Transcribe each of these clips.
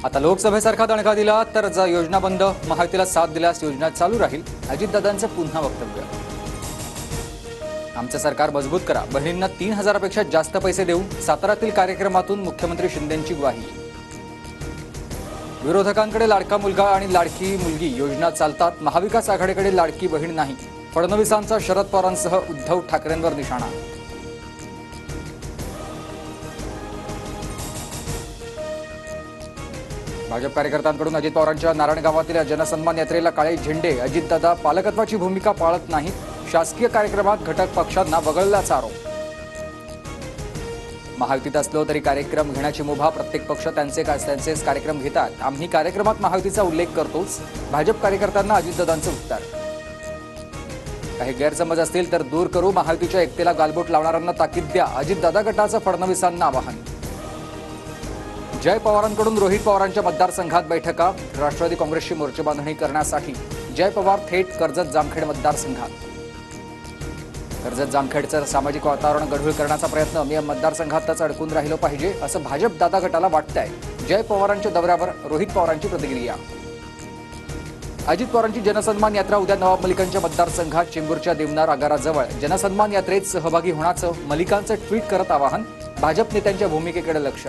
आता लोकसभेसारखा दणका दिला तर योजना बंद, महायुतीला साथ दिल्यास योजना चालू राहील, अजितदादांचं पुन्हा वक्तव्य. आमचं सरकार मजबूत करा, बहिणींना 3,000 पेक्षा जास्त पैसे देऊ, साताऱ्यातील कार्यक्रमातून मुख्यमंत्री शिंदेंची ग्वाही. विरोधकांकडे लाडका मुलगा आणि लाडकी मुलगी योजना चालतात, महाविकास आघाडीकडे लाडकी बहीण नाही, फडणवीसांचा शरद पवारांसह उद्धव ठाकरेंवर निशाणा. भाजप कार्यकर्त्यांकडून अजित पवारांच्या नारायण गावातील जनसन्मान यात्रेला काळे झेंडे, अजितदादा पालकत्वाची भूमिका पाळत नाहीत, शासकीय कार्यक्रमात घटक पक्षांना वगळल्याचा आरोप. महायुतीत असलो तरी कार्यक्रम घेण्याची मुभा, प्रत्येक पक्ष त्यांचेच कार्यक्रम घेतात, आम्ही कार्यक्रमात महायुतीचा उल्लेख करतोच, भाजप कार्यकर्त्यांना अजितदादांचं उत्तर. काही गैरसमज असतील तर दूर करू, महायुतीच्या एकतेला गालबोट लावणाऱ्यांना ताकीद द्या, अजितदादा गटाचं फडणवीसांना आवाहन. जय पवारांकडून रोहित पवारांच्या मतदारसंघात बैठका, राष्ट्रवादी काँग्रेसची मोर्चेबांधणी करण्यासाठी जय पवार थेट कर्जत जामखेड मतदारसंघात. कर्जत जामखेडचं सामाजिक वातावरण गढूळ करण्याचा प्रयत्न, मी मतदारसंघातच अडकून राहिलो पाहिजे असं भाजप दादा गटाला वाटतंय. जय पवारांच्या दौऱ्यावर रोहित पवारांची प्रतिक्रिया. अजित पवारांची जनसन्मान यात्रा उद्या नवाब मलिकांच्या मतदारसंघात चेंबूरच्या देवनार आगाराजवळ. जनसन्मान यात्रेत सहभागी होण्याचं मलिकांचं ट्विट करत आवाहन, भाजप नेत्यांच्या भूमिकेकडे लक्ष.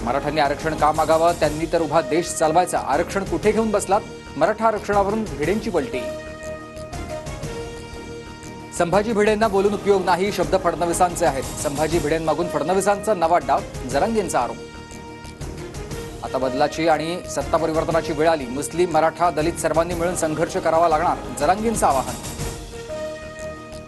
मराठ्यांनी आरक्षण का मागावं, त्यांनी तर उभा देश चालवायचा, आरक्षण कुठे घेऊन बसलात, मराठा आरक्षणावरून भिडेंची पलटी. संभाजी भिडेंना बोलून उपयोग नाही, शब्द फडणवीसांचे आहेत, संभाजी भिडेंमागून फडणवीसांचा नवा डाव, जरांगेंचा आरोप. आता बदलाची आणि सत्ता परिवर्तनाची वेळ आली, मुस्लिम मराठा दलित सर्वांनी मिळून संघर्ष करावा लागणार, जरांगेंचं आवाहन.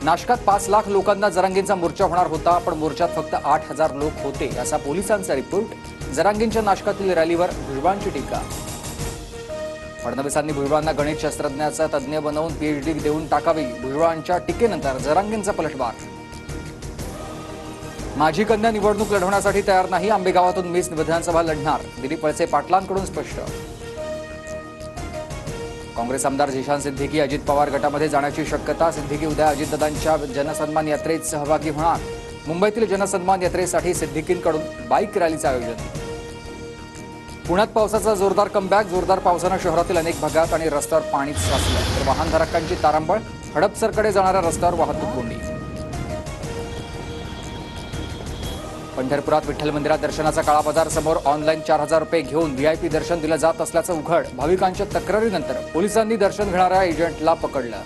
नाशकात 5 लाख लोकांना जरांगेंचा मोर्चा होणार होता, पण मोर्चात फक्त 8,000 लोक होते असा पोलिसांचा रिपोर्ट. जरांगेंच्या नाशकातील रॅलीवर भुजबळांची टीका. फडणवीसांनी भुजबळांना गणित शास्त्रज्ञाचा तज्ज्ञ बनवून पीएचडी देऊन टाकावी, भुजबळांच्या टीकेनंतर जरांगेंचा पलटवार. माझी कन्या निवडणूक लढवण्यासाठी तयार नाही, आंबेगावातून मीच विधानसभा लढणार, दिलीप वळसे पाटलांकडून स्पष्ट. काँग्रेस आमदार झिशान सिद्दीकी अजित पवार गटामध्ये जाण्याची शक्यता, सिद्दीकी उद्या अजितदादांच्या जनसन्मान यात्रेत सहभागी होणार. मुंबईतील जनसन्मान यात्रेसाठी सिद्दीकींकडून बाईक रॅलीचं आयोजन. पुण्यात पावसाचा जोरदार कमबॅक, जोरदार पावसानं शहरातील अनेक भागात आणि रस्त्यावर पाणी साचलं, तर वाहनधारकांची तारांबळ, हडपसरकडे जाणाऱ्या रस्त्यावर वाहतूक कोंडी. पंढरपुरात विठ्ठल मंदिरात दर्शनाचा काळा बाजार समोर, ऑनलाईन 4,000 रुपये घेऊन व्हीआयपी दर्शन दिलं जात असल्याचं उघड, भाविकांच्या तक्रारीनंतर पोलिसांनी दर्शन घेणाऱ्या एजंटला पकडलं.